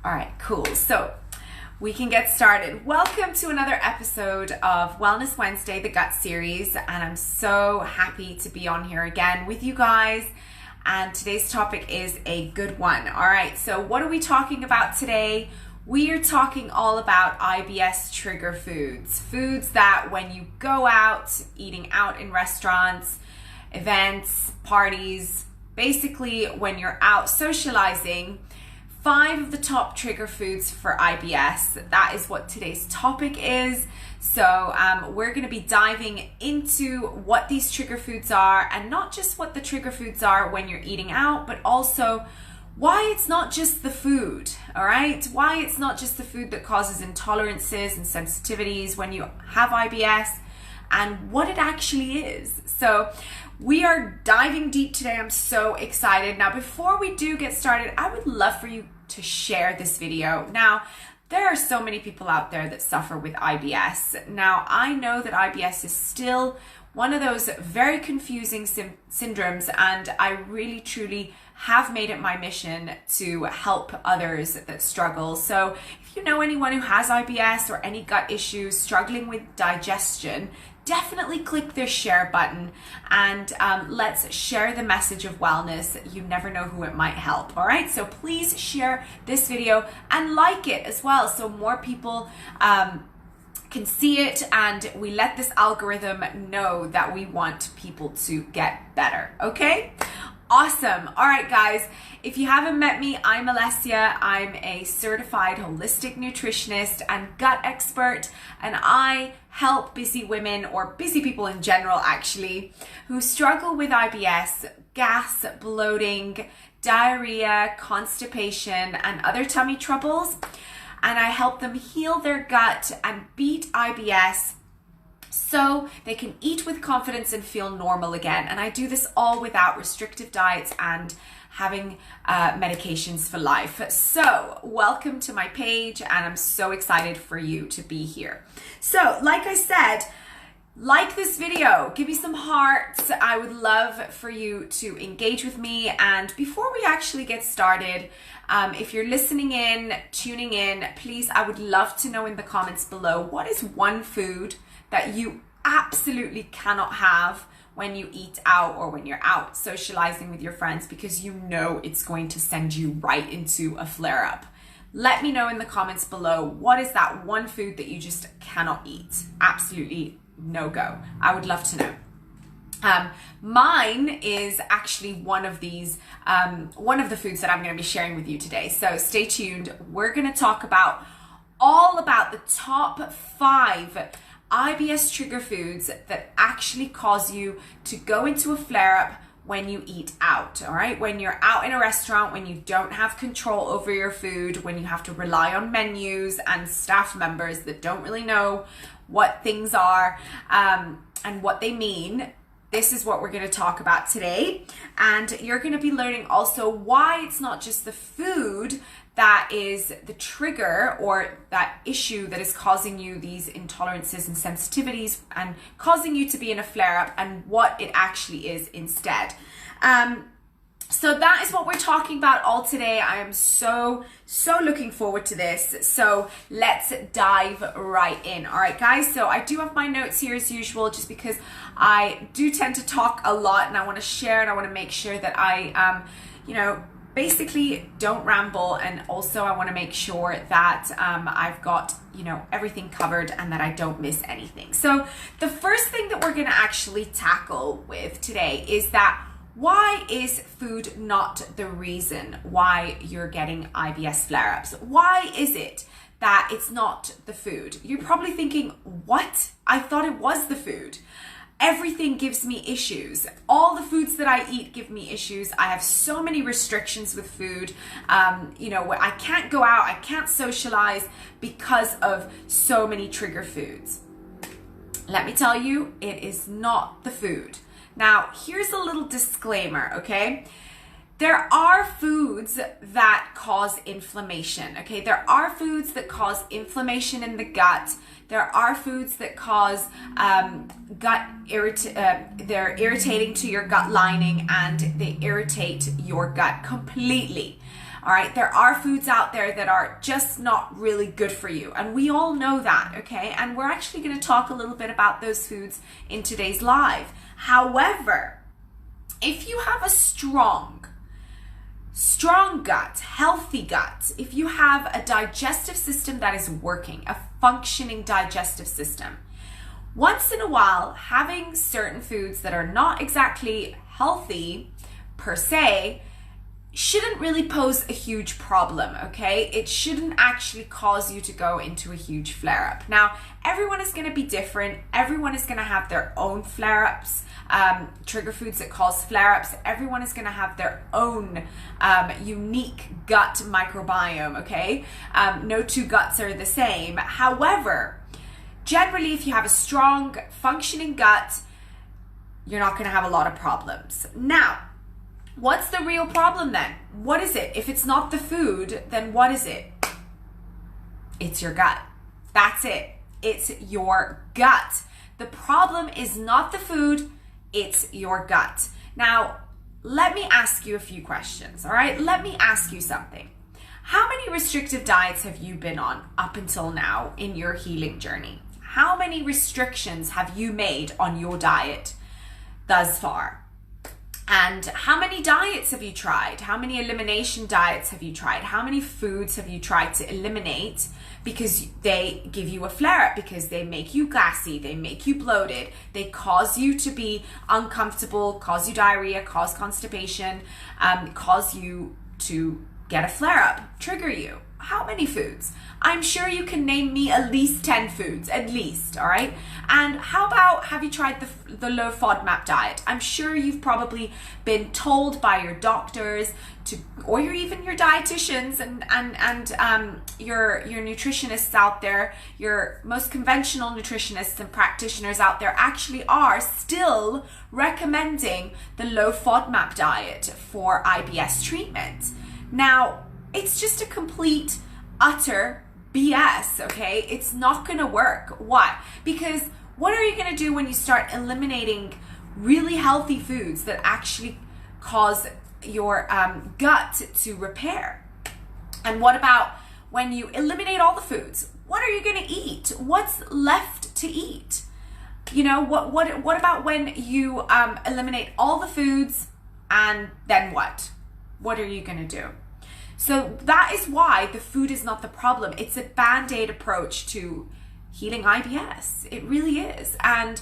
All right, cool. So we can get started. Welcome to another episode of Wellness Wednesday, the Gut series. And I'm so happy to be on here again with you guys. And today's topic is a good one. All right, so what are we talking about today? We are talking all about IBS trigger foods. Foods that when you go out, eating out in restaurants, events, parties, basically when you're out socializing, 5 of the top trigger foods for IBS. That is what today's topic is. So we're going to be diving into what these trigger foods are, and not just what the trigger foods are when you're eating out, but also why it's not just the food, all right? Why it's not just the food that causes intolerances and sensitivities when you have IBS, and what it actually is. So we are diving deep today. I'm so excited. Now, before we do get started, I would love for you to share this video. Now, there are so many people out there that suffer with IBS. Now, I know that IBS is still one of those very confusing syndromes, and I really, truly have made it my mission to help others that struggle. So if you know anyone who has IBS or any gut issues, struggling with digestion, definitely click the share button and let's share the message of wellness. You never know who it might help. All right, so please share this video and like it as well, so more people can see it, and we let this algorithm know that we want people to get better. Okay, awesome. All right, guys, if you haven't met me, I'm Alessia. I'm a certified holistic nutritionist and gut expert, and I help busy women, or busy people in general actually, who struggle with IBS, gas, bloating, diarrhea, constipation, and other tummy troubles. And I help them heal their gut and beat IBS so they can eat with confidence and feel normal again. And I do this all without restrictive diets and having medications for life. So welcome to my page, and I'm so excited for you to be here. So like I said, like this video, give me some hearts. I would love for you to engage with me. And before we actually get started, if you're listening in, tuning in, please, I would love to know in the comments below, what is one food that you absolutely cannot have when you eat out or when you're out socializing with your friends, because you know it's going to send you right into a flare-up. Let me know in the comments below, what is that one food that you just cannot eat? Absolutely no go. I would love to know. Mine is actually one of these, one of the foods that I'm going to be sharing with you today. So stay tuned. We're going to talk about all about the top 5 IBS trigger foods that actually cause you to go into a flare-up when you eat out, all right? When you're out in a restaurant, when you don't have control over your food, when you have to rely on menus and staff members that don't really know what things are and what they mean. This is what we're going to talk about today. And you're going to be learning also why it's not just the food that is the trigger or that issue that is causing you these intolerances and sensitivities and causing you to be in a flare-up, and what it actually is instead. So that is what we're talking about all today. I am so looking forward to this. So let's dive right in. All right, guys. So I do have my notes here as usual, just because I do tend to talk a lot, and I want to share, and I want to make sure that I, basically don't ramble. And also I want to make sure that I've got, everything covered and that I don't miss anything. So the first thing that we're going to actually tackle with today is that, why is food not the reason why you're getting IBS flare-ups? Why is it that it's not the food? You're probably thinking, what? I thought it was the food. Everything gives me issues. All the foods that I eat give me issues. I have so many restrictions with food. I can't go out, I can't socialize because of so many trigger foods. Let me tell you, it is not the food. Now, here's a little disclaimer, okay? There are foods that cause inflammation, okay? There are foods that cause inflammation in the gut. There are foods that cause they're irritating to your gut lining, and they irritate your gut completely. All right, there are foods out there that are just not really good for you, and we all know that, okay? And we're actually going to talk a little bit about those foods in today's live. However, if you have a strong gut, healthy gut, if you have a digestive system that is working, a functioning digestive system, once in a while, having certain foods that are not exactly healthy per se shouldn't really pose a huge problem, okay? It shouldn't actually cause you to go into a huge flare-up. Now, everyone is going to be different. Everyone is going to have their own flare-ups, trigger foods that cause flare-ups. Everyone is going to have their own unique gut microbiome, okay? No two guts are the same. However, generally, if you have a strong, functioning gut, you're not going to have a lot of problems. Now, what's the real problem then? What is it? If it's not the food, then what is it? It's your gut. That's it. It's your gut. The problem is not the food, it's your gut. Now, let me ask you a few questions, all right? Let me ask you something. How many restrictive diets have you been on up until now in your healing journey? How many restrictions have you made on your diet thus far? And how many diets have you tried? How many elimination diets have you tried? How many foods have you tried to eliminate because they give you a flare-up, because they make you gassy, they make you bloated, they cause you to be uncomfortable, cause you diarrhea, cause constipation, cause you to get a flare-up, trigger you? How many foods? I'm sure you can name me at least 10 foods, at least, all right? And how about, have you tried the low FODMAP diet? I'm sure you've probably been told by your doctors to, or even your dietitians and your nutritionists out there, your most conventional nutritionists and practitioners out there actually are still recommending the low FODMAP diet for IBS treatment. Now, it's just a complete, utter BS, okay? It's not gonna work. Why? Because what are you gonna do when you start eliminating really healthy foods that actually cause your gut to repair? And what about when you eliminate all the foods? What are you gonna eat? What's left to eat? You know, what about when you eliminate all the foods, and then what? What are you gonna do? So that is why the food is not the problem. It's a band-aid approach to healing IBS. It really is. And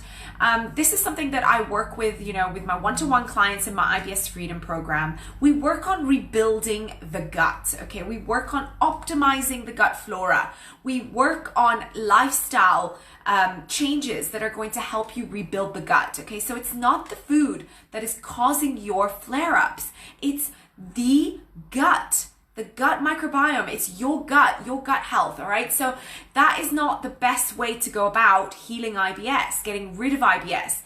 this is something that I work with, you know, with my one-to-one clients in my IBS Freedom program. We work on rebuilding the gut, okay? We work on optimizing the gut flora. We work on lifestyle changes that are going to help you rebuild the gut, okay? So it's not the food that is causing your flare-ups. It's the gut. The gut microbiome, it's your gut health, all right? So that is not the best way to go about healing IBS, getting rid of IBS.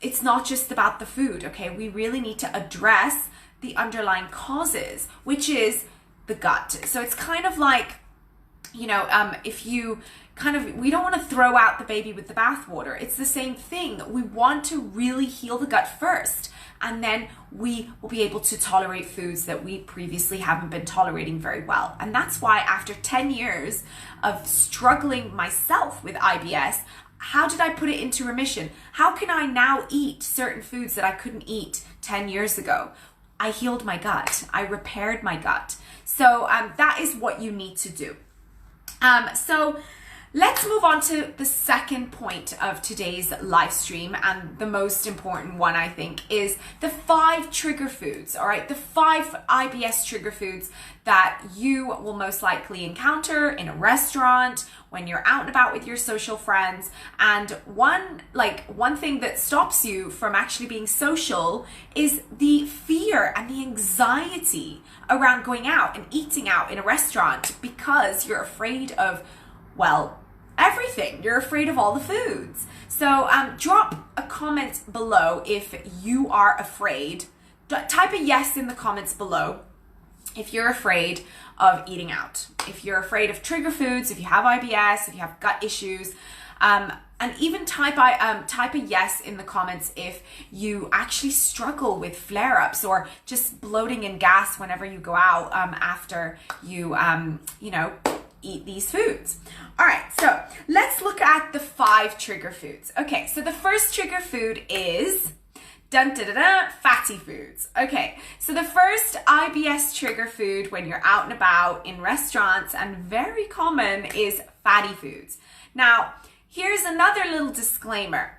It's not just about the food, okay? We really need to address the underlying causes, which is the gut. So it's kind of like, you know, if you we don't want to throw out the baby with the bathwater. It's the same thing. We want to really heal the gut first, and then we will be able to tolerate foods that we previously haven't been tolerating very well. And that's why after 10 years of struggling myself with IBS, how did I put it into remission? How can I now eat certain foods that I couldn't eat 10 years ago? I healed my gut. I repaired my gut. So that is what you need to do. So let's move on to the second point of today's live stream, and the most important one, I think, is the 5 trigger foods, all right? The 5 IBS trigger foods that you will most likely encounter in a restaurant, when you're out and about with your social friends. And one thing that stops you from actually being social is the fear and the anxiety around going out and eating out in a restaurant, because you're afraid of, well, everything. You're afraid of all the foods. So drop a comment below if you are afraid. Type a yes in the comments below if you're afraid of eating out. If you're afraid of trigger foods, if you have IBS, if you have gut issues. And And even type a yes in the comments if you actually struggle with flare-ups or just bloating and gas whenever you go out after you, eat these foods. All right, so let's look at the 5 trigger foods. Okay, so the first trigger food is fatty foods. Okay, so the first IBS trigger food when you're out and about in restaurants and very common is fatty foods. Now, here's another little disclaimer.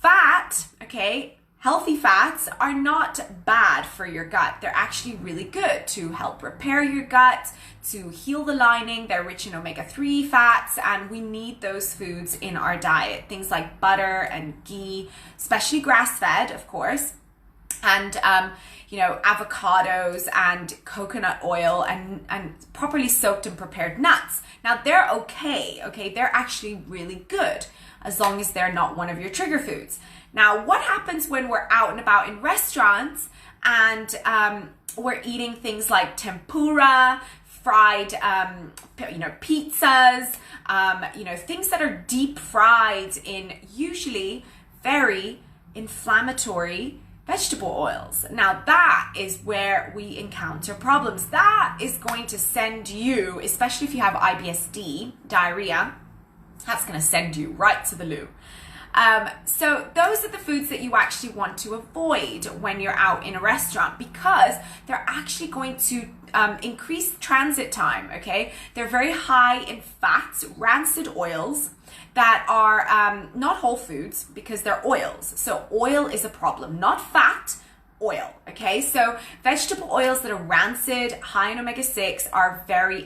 Fat, okay, healthy fats are not bad for your gut. They're actually really good to help repair your gut, to heal the lining. They're rich in omega-3 fats, and we need those foods in our diet. Things like butter and ghee, especially grass-fed, of course, and avocados and coconut oil and properly soaked and prepared nuts. Now, they're okay. They're actually really good as long as they're not one of your trigger foods. Now, what happens when we're out and about in restaurants and we're eating things like tempura, fried, pizzas, things that are deep fried in usually very inflammatory vegetable oils. Now, that is where we encounter problems. That is going to send you, especially if you have IBS-D, diarrhea, that's going to send you right to the loo. So those are the foods that you actually want to avoid when you're out in a restaurant, because they're actually going to increase transit time, okay? They're very high in fats, rancid oils that are not whole foods because they're oils. So oil is a problem, not fat, oil, okay? So vegetable oils that are rancid, high in omega-6 are very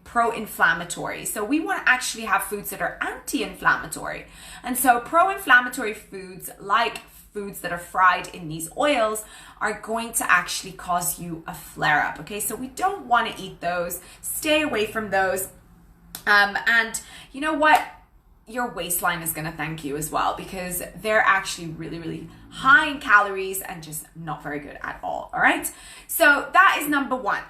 pro-inflammatory. So we want to actually have foods that are anti-inflammatory. And so pro-inflammatory foods, like foods that are fried in these oils, are going to actually cause you a flare-up, okay? So we don't want to eat those. Stay away from those. And you know what? Your waistline is going to thank you as well, because they're actually really, really high in calories and just not very good at all. All right. So that is number 1.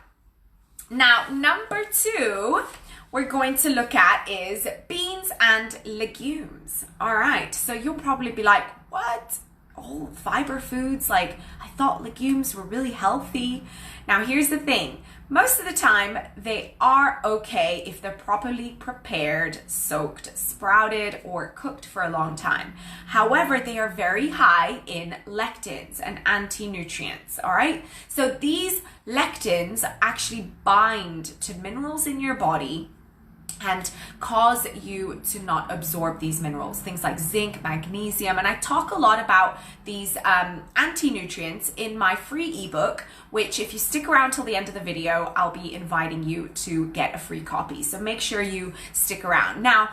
Now, number 2, we're going to look at is beans and legumes. All right. So you'll probably be like, what? Oh, fiber foods? Like, I thought legumes were really healthy. Now, here's the thing. Most of the time, they are okay if they're properly prepared, soaked, sprouted, or cooked for a long time. However, they are very high in lectins and anti-nutrients, all right? So these lectins actually bind to minerals in your body and cause you to not absorb these minerals, things like zinc, magnesium. And I talk a lot about these anti-nutrients in my free ebook, which if you stick around till the end of the video, I'll be inviting you to get a free copy. So make sure you stick around. Now,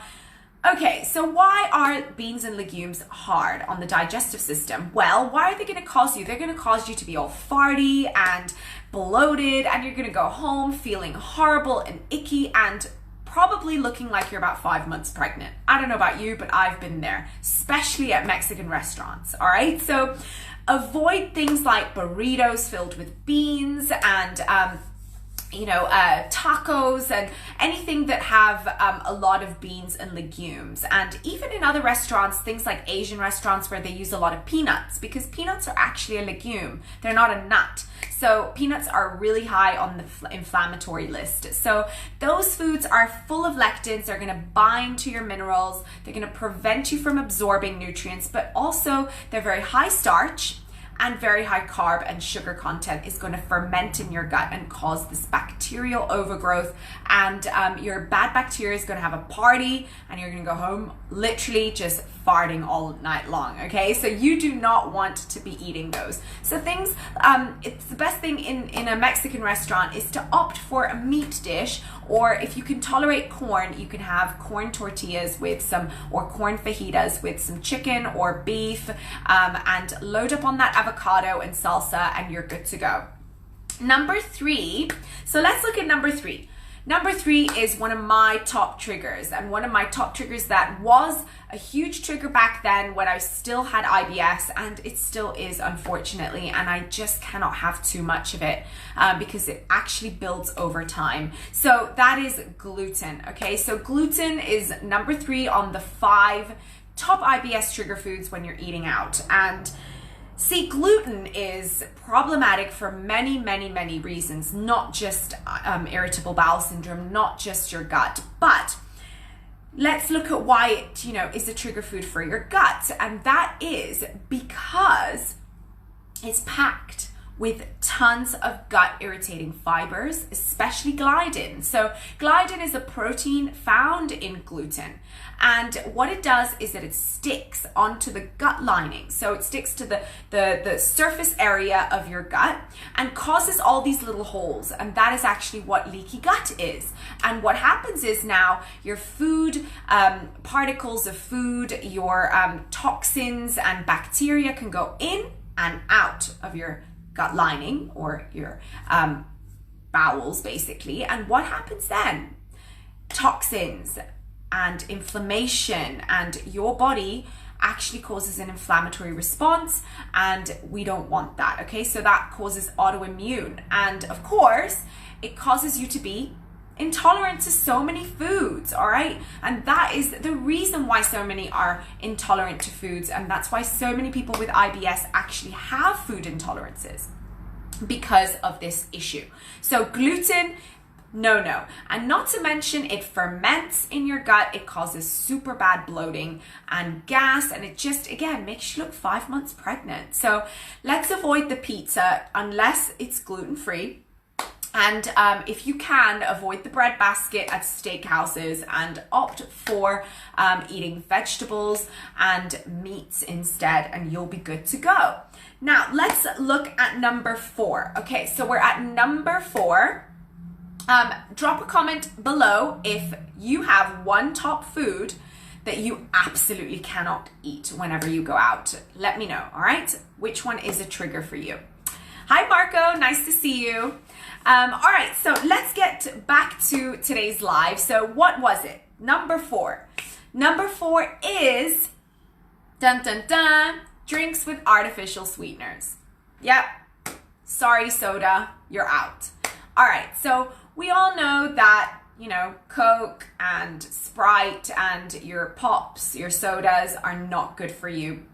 okay, so why are beans and legumes hard on the digestive system? Well, why are they going to cause you? They're going to cause you to be all farty and bloated, and you're going to go home feeling horrible and icky and probably looking like you're about 5 months pregnant. I don't know about you, but I've been there, especially at Mexican restaurants, all right? So avoid things like burritos filled with beans and tacos and anything that have a lot of beans and legumes. And even in other restaurants, things like Asian restaurants where they use a lot of peanuts, because peanuts are actually a legume. They're not a nut. So peanuts are really high on the inflammatory list. So those foods are full of lectins. They're going to bind to your minerals. They're going to prevent you from absorbing nutrients, but also they're very high starch and very high carb and sugar content is going to ferment in your gut and cause this bacterial overgrowth. And your bad bacteria is going to have a party and you're going to go home literally just farting all night long. Okay, so you do not want to be eating those. So things, it's the best thing in a Mexican restaurant is to opt for a meat dish, or if you can tolerate corn, you can have corn tortillas with some, or corn fajitas with some chicken or beef, and load up on that avocado and salsa and you're good to go. Number 3, so let's look at number 3. Number 3 is one of my top triggers, and one of my top triggers that was a huge trigger back then when I still had IBS, and it still is, unfortunately, and I just cannot have too much of it because it actually builds over time. So that is gluten, okay? So gluten is number 3 on the 5 top IBS trigger foods when you're eating out. And see, gluten is problematic for many, many, many reasons, not just irritable bowel syndrome, not just your gut, but let's look at why it, is a trigger food for your gut. And that is because it's packed with tons of gut irritating fibers, especially gliadin. So gliadin is a protein found in gluten. And what it does is that it sticks onto the gut lining. So it sticks to the surface area of your gut and causes all these little holes. And that is actually what leaky gut is. And what happens is now your food, particles of food, your toxins and bacteria can go in and out of your gut lining or your bowels, basically. And what happens then? Toxins and inflammation, and your body actually causes an inflammatory response, and we don't want that, okay? So that causes autoimmune, and of course it causes you to be intolerant to so many foods, all right? And that is the reason why so many are intolerant to foods, and that's why so many people with IBS actually have food intolerances, because of this issue. So gluten, no. And not to mention, it ferments in your gut. It causes super bad bloating and gas, and it just, again, makes you look 5 months pregnant. So let's avoid the pizza unless it's gluten-free. And if you can, avoid the bread basket at steakhouses and opt for eating vegetables and meats instead, and you'll be good to go. Now, let's look at number 4. Okay, so we're at number 4. Drop a comment below if you have one top food that you absolutely cannot eat whenever you go out. Let me know, all right? Which one is a trigger for you? Hi, Marco. Nice to see you. All right, so let's get back to today's live. So what was it? Number 4. Number 4 is, dun, dun, dun, drinks with artificial sweeteners. Yep. Sorry, soda, you're out. All right, so we all know that, Coke and Sprite and your pops, your sodas are not good for you,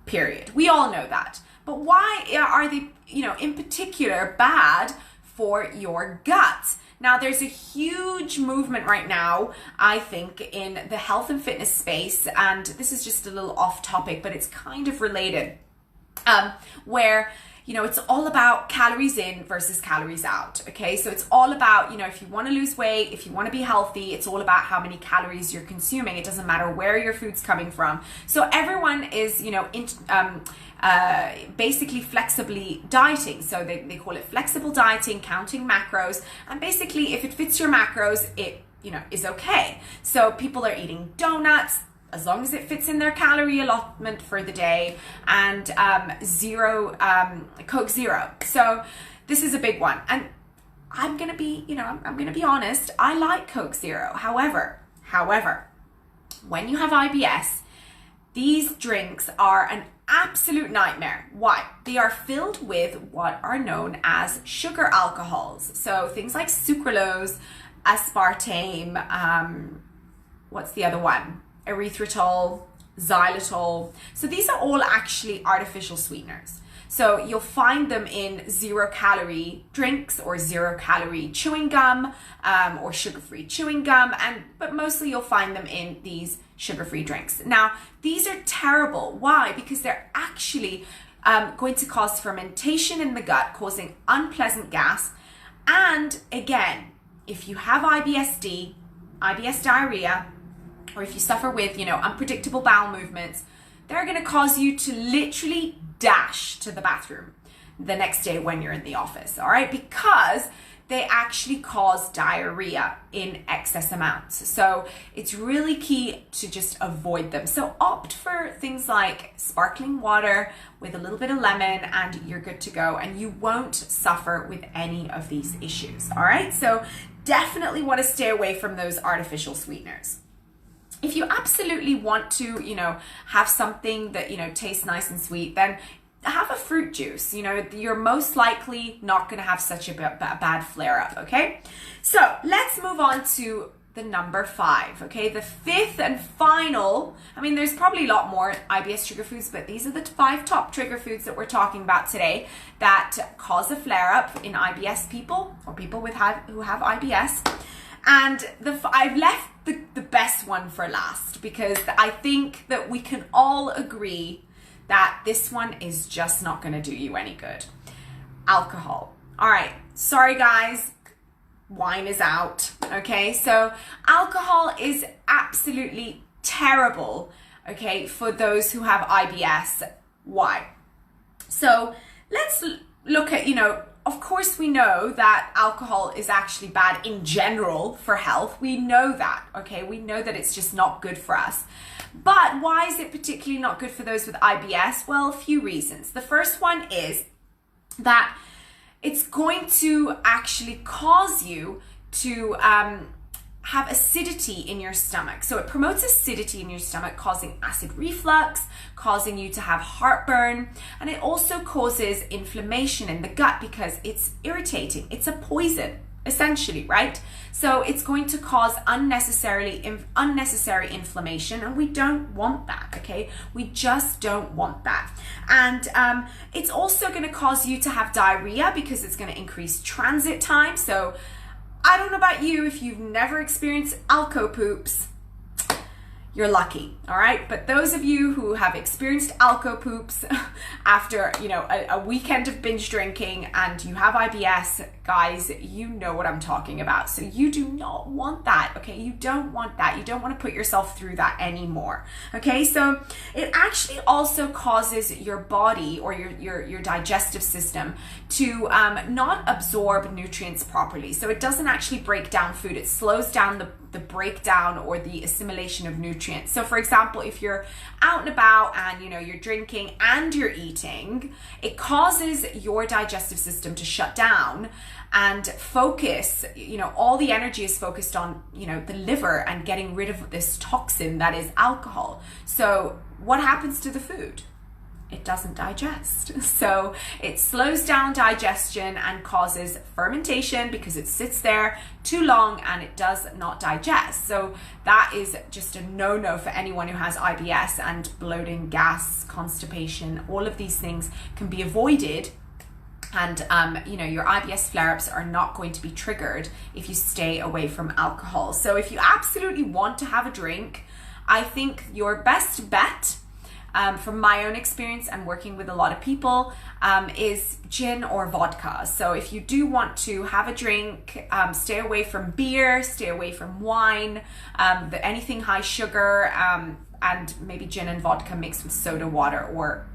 period. We all know that. But why are they, in particular bad for your gut? Now, there's a huge movement right now, I think, in the health and fitness space, and this is just a little off topic, but it's kind of related, where it's all about calories in versus calories out, okay? So it's all about, if you want to lose weight, if you want to be healthy, it's all about how many calories you're consuming. It doesn't matter where your food's coming from. So everyone is, basically flexibly dieting. So they call it flexible dieting, counting macros. And basically, if it fits your macros, it, is okay. So people are eating donuts, as long as it fits in their calorie allotment for the day, and Coke Zero. So this is a big one. And I'm gonna be, I'm gonna be honest, I like Coke Zero. However, when you have IBS, these drinks are an absolute nightmare. Why? They are filled with what are known as sugar alcohols. So things like sucralose, aspartame, what's the other one? Erythritol, xylitol. So these are all actually artificial sweeteners. So you'll find them in 0-calorie drinks or 0-calorie chewing gum, or sugar-free chewing gum, but mostly you'll find them in these sugar-free drinks. Now, these are terrible. Why? Because they're actually going to cause fermentation in the gut, causing unpleasant gas. And again, if you have IBS diarrhea, or if you suffer with, unpredictable bowel movements, they're going to cause you to literally dash to the bathroom the next day when you're in the office, all right? Because they actually cause diarrhea in excess amounts. So it's really key to just avoid them. So opt for things like sparkling water with a little bit of lemon, and you're good to go, and you won't suffer with any of these issues, all right? So definitely want to stay away from those artificial sweeteners. If you absolutely want to, have something that, tastes nice and sweet, then have a fruit juice. You're most likely not going to have such a bad flare up, okay? So let's move on to the number 5, okay? The 5th and final, there's probably a lot more IBS trigger foods, but these are the 5 top trigger foods that we're talking about today that cause a flare up in IBS people or people who have IBS. And I've left the best one for last because I think that we can all agree that this one is just not going to do you any good. Alcohol. All right, sorry guys, wine is out, okay? So alcohol is absolutely terrible, okay, for those who have IBS. Why? So let's look at, of course we know that alcohol is actually bad in general for health. We know that, okay? We know that it's just not good for us. But why is it particularly not good for those with IBS? Well, a few reasons. The first one is that it's going to actually cause you to have acidity in your stomach. So it promotes acidity in your stomach, causing acid reflux, causing you to have heartburn, and it also causes inflammation in the gut because it's irritating. It's a poison, essentially, right? So it's going to cause unnecessary inflammation, and we don't want that, okay? We just don't want that. And it's also going to cause you to have diarrhea because it's going to increase transit time. So I don't know about you, if you've never experienced alco poops, you're lucky, all right? But those of you who have experienced alco poops after, a weekend of binge drinking and you have IBS, guys, you know what I'm talking about. So you do not want that, okay? You don't want that. You don't want to put yourself through that anymore, okay? So it actually also causes your body or your digestive system to not absorb nutrients properly. So it doesn't actually break down food. It slows down the breakdown or the assimilation of nutrients. So for example, if you're out and about and you're drinking and you're eating, it causes your digestive system to shut down and focus, all the energy is focused on, the liver and getting rid of this toxin that is alcohol. So what happens to the food? It doesn't digest. So it slows down digestion and causes fermentation because it sits there too long and it does not digest. So that is just a no-no for anyone who has IBS, and bloating, gas, constipation, all of these things can be avoided. And, your IBS flare-ups are not going to be triggered if you stay away from alcohol. So if you absolutely want to have a drink, I think your best bet, from my own experience and working with a lot of people, is gin or vodka. So if you do want to have a drink, stay away from beer, stay away from wine, anything high sugar, and maybe gin and vodka mixed with soda water, or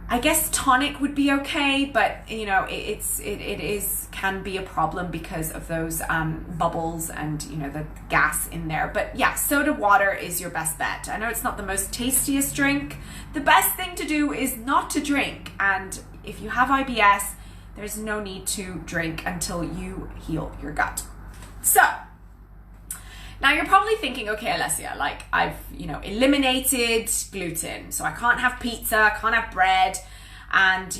I guess tonic would be okay, but it can be a problem because of those bubbles and the gas in there. But yeah, soda water is your best bet. I know it's not the most tastiest drink. The best thing to do is not to drink. And if you have IBS, there's no need to drink until you heal your gut. So now you're probably thinking, okay, Alessia, like I've, eliminated gluten. So I can't have pizza, I can't have bread. And,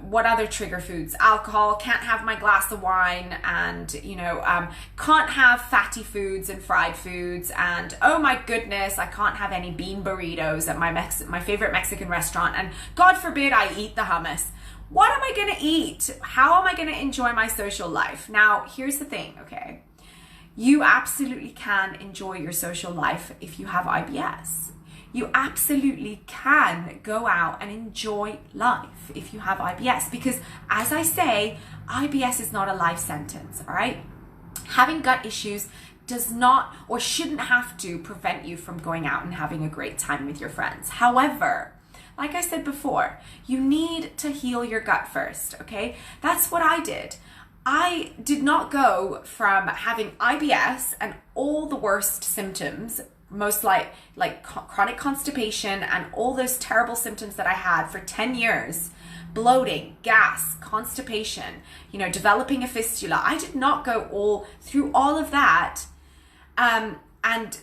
what other trigger foods? Alcohol, can't have my glass of wine, and, can't have fatty foods and fried foods. And, oh my goodness, I can't have any bean burritos at my favorite Mexican restaurant. And God forbid I eat the hummus. What am I going to eat? How am I going to enjoy my social life? Now, here's the thing, okay? You absolutely can enjoy your social life if you have IBS. You absolutely can go out and enjoy life if you have IBS, because as I say, IBS is not a life sentence, all right? Having gut issues does not or shouldn't have to prevent you from going out and having a great time with your friends. However, like I said before, you need to heal your gut first, okay? That's what I did. I did not go from having IBS and all the worst symptoms, most like chronic constipation and all those terrible symptoms that I had for 10 years, bloating, gas, constipation, developing a fistula. I did not go all through all of that and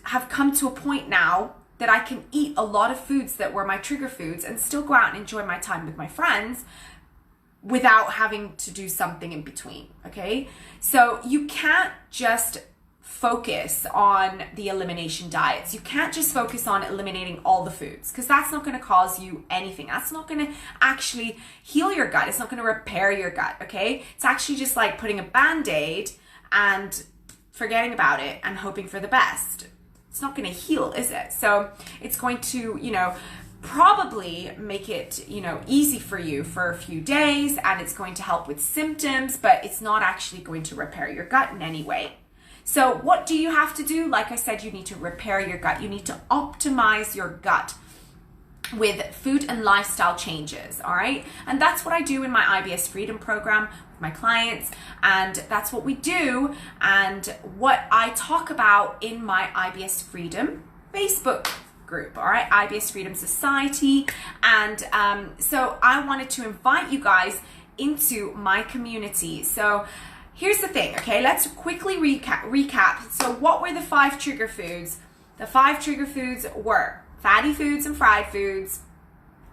have come to a point now that I can eat a lot of foods that were my trigger foods and still go out and enjoy my time with my friends without having to do something in between, okay? So you can't just focus on the elimination diets. You can't just focus on eliminating all the foods, because that's not going to cause you anything. That's not going to actually heal your gut. It's not going to repair your gut, okay? It's actually just like putting a Band-Aid and forgetting about it and hoping for the best. It's not going to heal, is it? So it's going to, probably make it, easy for you for a few days, and it's going to help with symptoms, but it's not actually going to repair your gut in any way. So what do you have to do? Like I said, you need to repair your gut. You need to optimize your gut with food and lifestyle changes, all right? And that's what I do in my IBS Freedom program with my clients, and that's what we do and what I talk about in my IBS Freedom Facebook group, all right? IBS Freedom Society. And so I wanted to invite you guys into my community. So here's the thing, okay? Let's quickly recap. So what were the 5 trigger foods? The 5 trigger foods were fatty foods and fried foods,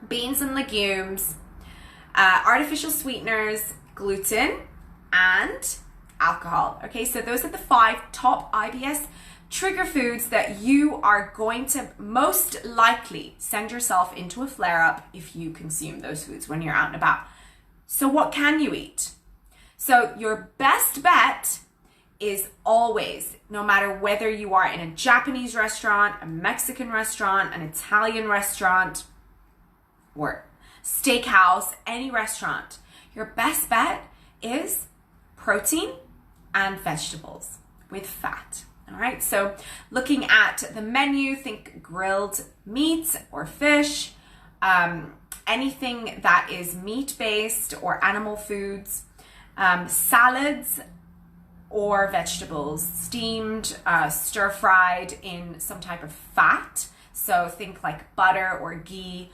beans and legumes, artificial sweeteners, gluten, and alcohol. Okay, so those are the 5 top IBS trigger foods that you are going to most likely send yourself into a flare-up if you consume those foods when you're out and about. So what can you eat? So your best bet is always, no matter whether you are in a Japanese restaurant, a Mexican restaurant, an Italian restaurant, or steakhouse, any restaurant, your best bet is protein and vegetables with fat. All right, so looking at the menu, think grilled meat or fish, anything that is meat-based or animal foods, salads or vegetables, steamed, stir-fried in some type of fat. So think like butter or ghee.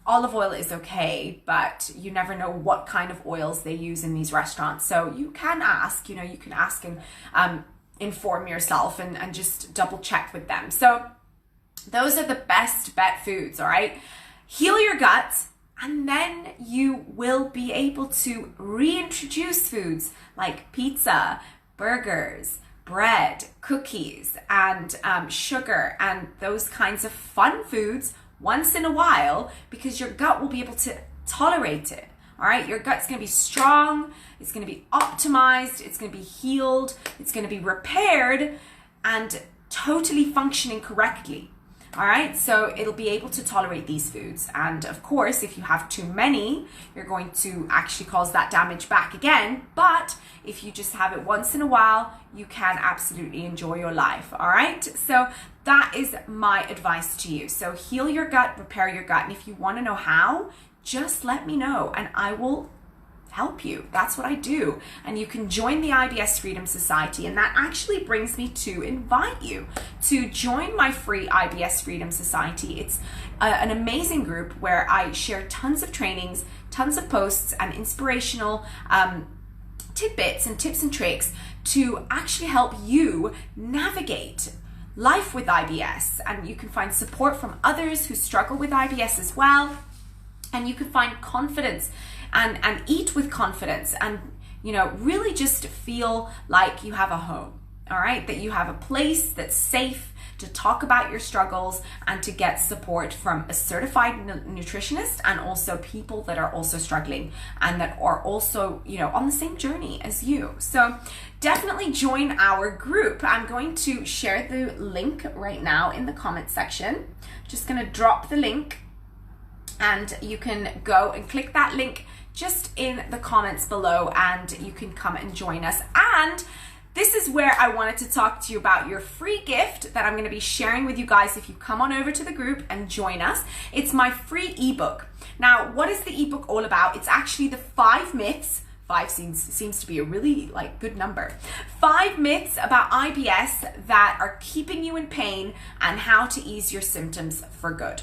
Olive oil is okay, but you never know what kind of oils they use in these restaurants. So you can ask, you can ask and inform yourself and just double check with them. So those are the best bet foods, all right? Heal your gut, and then you will be able to reintroduce foods like pizza, burgers, bread, cookies, and sugar, and those kinds of fun foods once in a while, because your gut will be able to tolerate it. All right, your gut's gonna be strong, it's gonna be optimized, it's gonna be healed, it's gonna be repaired and totally functioning correctly. All right, so it'll be able to tolerate these foods. And of course, if you have too many, you're going to actually cause that damage back again. But if you just have it once in a while, you can absolutely enjoy your life. All right, so that is my advice to you. So heal your gut, repair your gut. And if you want to know how, just let me know and I will help you. That's what I do. And you can join the IBS Freedom Society, and that actually brings me to invite you to join my free IBS Freedom Society. It's an amazing group where I share tons of trainings, tons of posts, and inspirational tidbits and tips and tricks to actually help you navigate life with IBS. And you can find support from others who struggle with IBS as well. And you can find confidence and eat with confidence, and really just feel like you have a home, all right? That you have a place that's safe to talk about your struggles and to get support from a certified nutritionist, and also people that are also struggling and that are also, on the same journey as you. So definitely join our group. I'm going to share the link right now in the comment section. Just gonna drop the link, and you can go and click that link just in the comments below, and you can come and join us. And this is where I wanted to talk to you about your free gift that I'm going to be sharing with you guys if you come on over to the group and join us. It's my free ebook. Now, what is the ebook all about? It's actually the 5 myths. 5 seems to be a really good number. 5 myths about IBS that are keeping you in pain and how to ease your symptoms for good.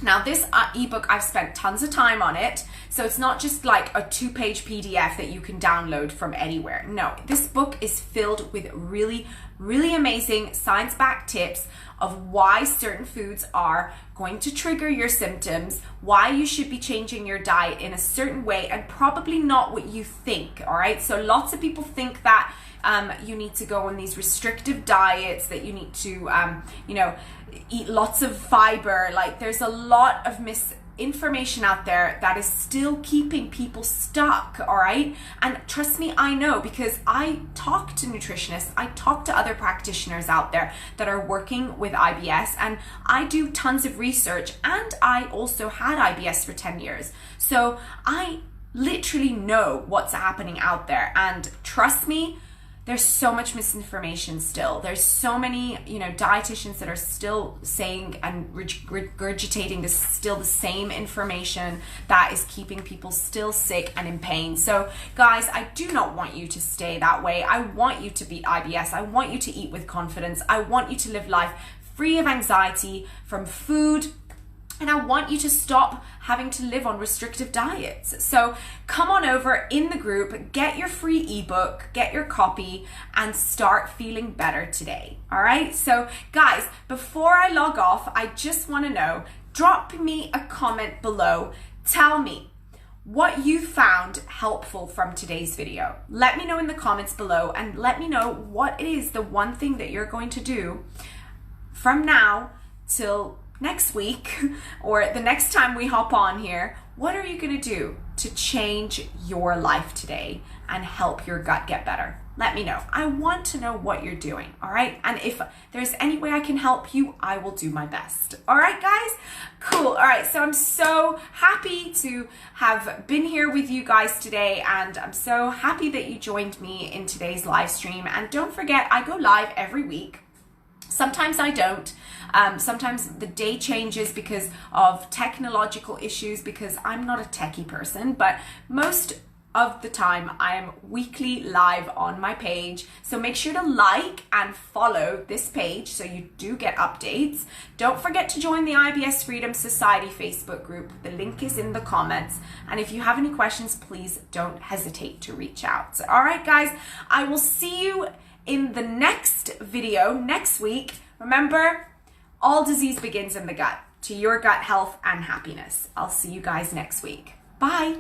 Now this ebook, I've spent tons of time on it, so it's not just like a 2-page PDF that you can download from anywhere. No, this book is filled with really, really amazing science-backed tips of why certain foods are going to trigger your symptoms, why you should be changing your diet in a certain way, and probably not what you think, all right? So lots of people think that you need to go on these restrictive diets, that you need to, eat lots of fiber. Like, there's a lot of misinformation out there that is still keeping people stuck, all right? And trust me, I know, because I talk to nutritionists, I talk to other practitioners out there that are working with IBS, and I do tons of research, and I also had IBS for 10 years. So I literally know what's happening out there, and trust me, there's so much misinformation still. There's so many, dietitians that are still saying and regurgitating still the same information that is keeping people still sick and in pain. So guys, I do not want you to stay that way. I want you to beat IBS. I want you to eat with confidence. I want you to live life free of anxiety from food. And I want you to stop having to live on restrictive diets. So come on over in the group, get your free ebook, get your copy, and start feeling better today. All right? So guys, before I log off, I just want to know, drop me a comment below. Tell me what you found helpful from today's video. Let me know in the comments below, and let me know what is the one thing that you're going to do from now till next week, or the next time we hop on here. What are you going to do to change your life today and help your gut get better? Let me know. I want to know what you're doing, all right? And if there's any way I can help you, I will do my best. All right, guys? Cool. All right, so I'm so happy to have been here with you guys today, and I'm so happy that you joined me in today's live stream. And don't forget, I go live every week. Sometimes I don't. Sometimes the day changes because of technological issues, because I'm not a techie person, but most of the time I am weekly live on my page. So make sure to like and follow this page so you do get updates. Don't forget to join the IBS Freedom Society Facebook group. The link is in the comments. And if you have any questions, please don't hesitate to reach out. All right, guys, I will see you in the next video next week. Remember, all disease begins in the gut. To your gut health and happiness. I'll see you guys next week. Bye.